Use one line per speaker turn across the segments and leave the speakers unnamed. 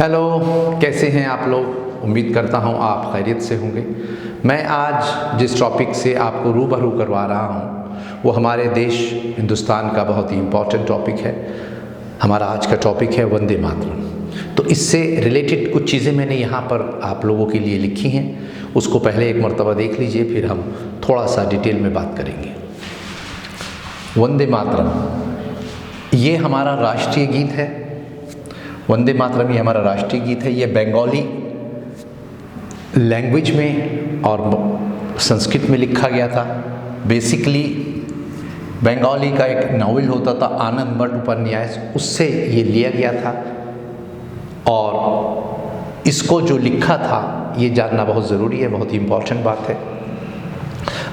Hello, कैसे हैं आप लोग। उम्मीद करता हूं आप खैरियत से होंगे। मैं आज जिस टॉपिक से आपको रूबरू करवा रहा हूं वो हमारे देश हिंदुस्तान का बहुत ही इम्पोर्टेंट टॉपिक है। हमारा आज का टॉपिक है वंदे मातरम। तो इससे रिलेटेड कुछ चीज़ें मैंने यहाँ पर आप लोगों के लिए लिखी हैं, उसको पहले एक मर्तबा देख लीजिए, फिर हम थोड़ा सा डिटेल में बात करेंगे। वंदे मातरम ये हमारा राष्ट्रीय गीत है। वंदे मातरम ये हमारा राष्ट्रीय गीत है। ये बंगाली लैंग्वेज में और संस्कृत में लिखा गया था। बेसिकली बंगाली का एक नावल होता था आनंद मठ उपन्यास, उससे ये लिया गया था। और इसको जो लिखा था ये जानना बहुत ज़रूरी है, बहुत ही इम्पोर्टेंट बात है।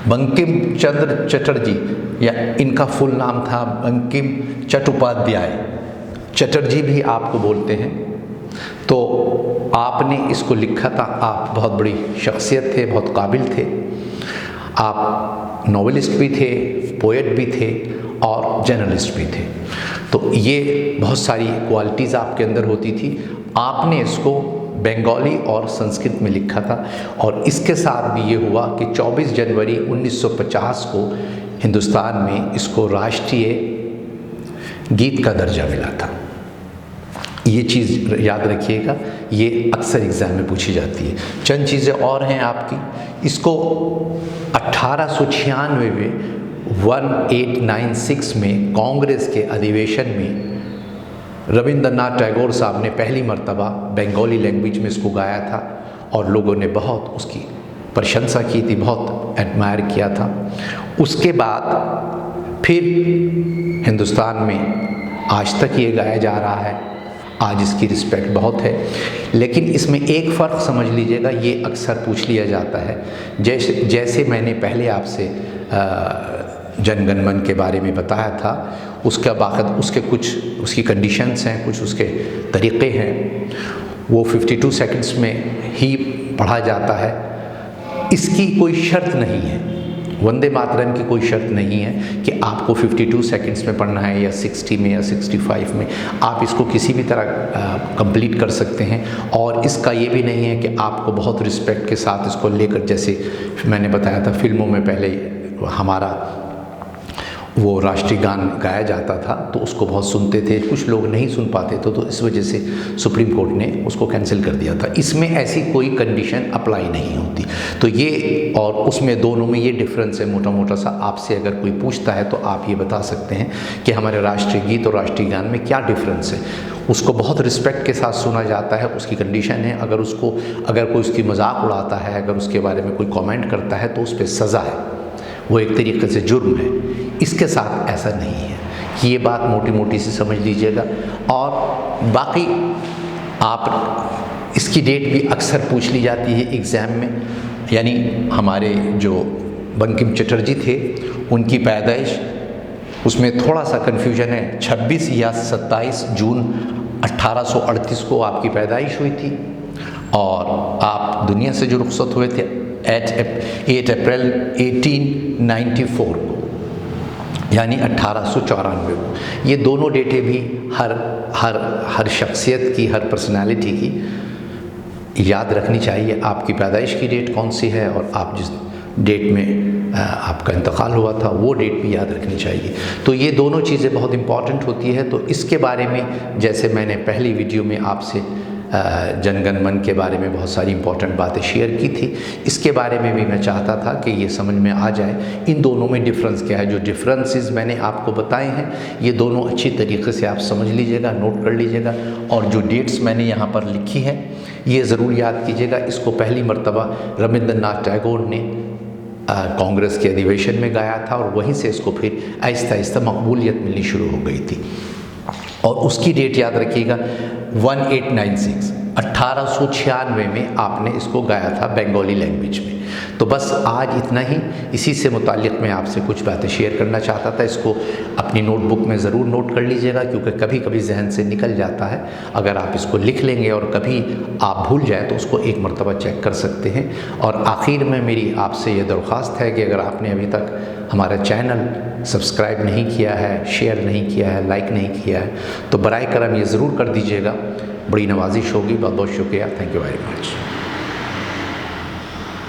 बंकिम चंद्र चटर्जी, या इनका फुल नाम था बंकिम चट्टोपाध्याय, चटर्जी भी आपको बोलते हैं। तो आपने इसको लिखा था। आप बहुत बड़ी शख्सियत थे, बहुत काबिल थे। आप नॉवेलिस्ट भी थे, पोएट भी थे और जर्नलिस्ट भी थे। तो ये बहुत सारी क्वालिटीज़ आपके अंदर होती थी। आपने इसको बंगाली और संस्कृत में लिखा था। और इसके साथ भी ये हुआ कि 24 जनवरी 1950 को हिंदुस्तान में इसको राष्ट्रीय गीत का दर्जा मिला था। ये चीज़ याद रखिएगा, ये अक्सर एग्ज़ाम में पूछी जाती है। चंद चीज़ें और हैं आपकी। इसको 1896 में 1896 में कांग्रेस के अधिवेशन में रविंद्रनाथ टैगोर साहब ने पहली मर्तबा बंगाली लैंग्वेज में इसको गाया था और लोगों ने बहुत उसकी प्रशंसा की थी, बहुत एडमायर किया था। उसके बाद फिर हिंदुस्तान में आज तक ये गाया जा रहा है। आज इसकी रिस्पेक्ट बहुत है। लेकिन इसमें एक फ़र्क समझ लीजिएगा, ये अक्सर पूछ लिया जाता है। जैसे मैंने पहले आपसे जन गण मन के बारे में बताया था, उसके बाद उसके कुछ उसकी कंडीशंस हैं, कुछ उसके तरीक़े हैं। वो 52 सेकंड्स में ही पढ़ा जाता है। इसकी कोई शर्त नहीं है, वंदे मातरम की कोई शर्त नहीं है कि आपको 52 सेकंड्स में पढ़ना है या 60 में या 65 में। आप इसको किसी भी तरह कंप्लीट कर सकते हैं। और इसका ये भी नहीं है कि आपको बहुत रिस्पेक्ट के साथ इसको लेकर, जैसे मैंने बताया था फिल्मों में पहले हमारा वो राष्ट्रीय गान गाया जाता था तो उसको बहुत सुनते थे, कुछ लोग नहीं सुन पाते थे, तो इस वजह से सुप्रीम कोर्ट ने उसको कैंसिल कर दिया था। इसमें ऐसी कोई कंडीशन अप्लाई नहीं होती। तो ये और उसमें दोनों में ये डिफरेंस है मोटा मोटा सा। आपसे अगर कोई पूछता है तो आप ये बता सकते हैं कि हमारे राष्ट्रीय गीत और राष्ट्रीय गान में क्या डिफरेंस है। उसको बहुत रिस्पेक्ट के साथ सुना जाता है, उसकी कंडीशन है। अगर कोई उसकी मजाक उड़ाता है, अगर उसके बारे में कोई कॉमेंट करता है तो उस पर सज़ा है, वो एक तरीके से जुर्म है। इसके साथ ऐसा नहीं है। ये बात मोटी मोटी से समझ लीजिएगा। और बाकी आप इसकी डेट भी अक्सर पूछ ली जाती है एग्ज़ाम में। यानी हमारे जो बंकिम चटर्जी थे उनकी पैदाइश, उसमें थोड़ा सा कन्फ्यूजन है। 26 या 27 जून 1838 को आपकी पैदाइश हुई थी और आप दुनिया से जो रुखसत हुए थे 8 अप्रैल 1894 को, यानी 1894 को। ये दोनों डेटें भी हर शख्सियत की, हर पर्सनालिटी की याद रखनी चाहिए। आपकी पैदाइश की डेट कौन सी है और आप जिस डेट में आपका इंतकाल हुआ था वो डेट भी याद रखनी चाहिए। तो ये दोनों चीज़ें बहुत इम्पॉर्टेंट होती है। तो इसके बारे में जैसे मैंने पहली वीडियो में आपसे जनगण मन के बारे में बहुत सारी इंपॉर्टेंट बातें शेयर की थी, इसके बारे में भी मैं चाहता था कि ये समझ में आ जाए इन दोनों में डिफरेंस क्या है। जो डिफरेंसेस मैंने आपको बताए हैं ये दोनों अच्छी तरीके से आप समझ लीजिएगा, नोट कर लीजिएगा। और जो डेट्स मैंने यहाँ पर लिखी हैं ये ज़रूर याद कीजिएगा। इसको पहली मर्तबा रविंद्रनाथ टैगोर ने कांग्रेस के अधिवेशन में गाया था और वहीं से इसको फिर आहिस्ता आहिस्ता मकबूलियत मिलनी शुरू हो गई थी। और उसकी डेट याद रखिएगा 1896 में आपने इसको गाया था बंगाली लैंग्वेज में। तो बस आज इतना ही, इसी से मुताल्लिक़ मैं आपसे कुछ बातें शेयर करना चाहता था। इसको अपनी नोटबुक में ज़रूर नोट कर लीजिएगा क्योंकि कभी कभी जहन से निकल जाता है। अगर आप इसको लिख लेंगे और कभी आप भूल जाए तो उसको एक मरतबा चेक कर सकते हैं। और आखिर में मेरी आपसे ये दरख्वास्त है कि अगर आपने अभी तक हमारा चैनल सब्सक्राइब नहीं किया है, शेयर नहीं किया है, लाइक नहीं किया है तो बराए करम ये ज़रूर कर दीजिएगा बड़ी नवाजिश होगी। बहुत बहुत शुक्रिया। Thank you very much.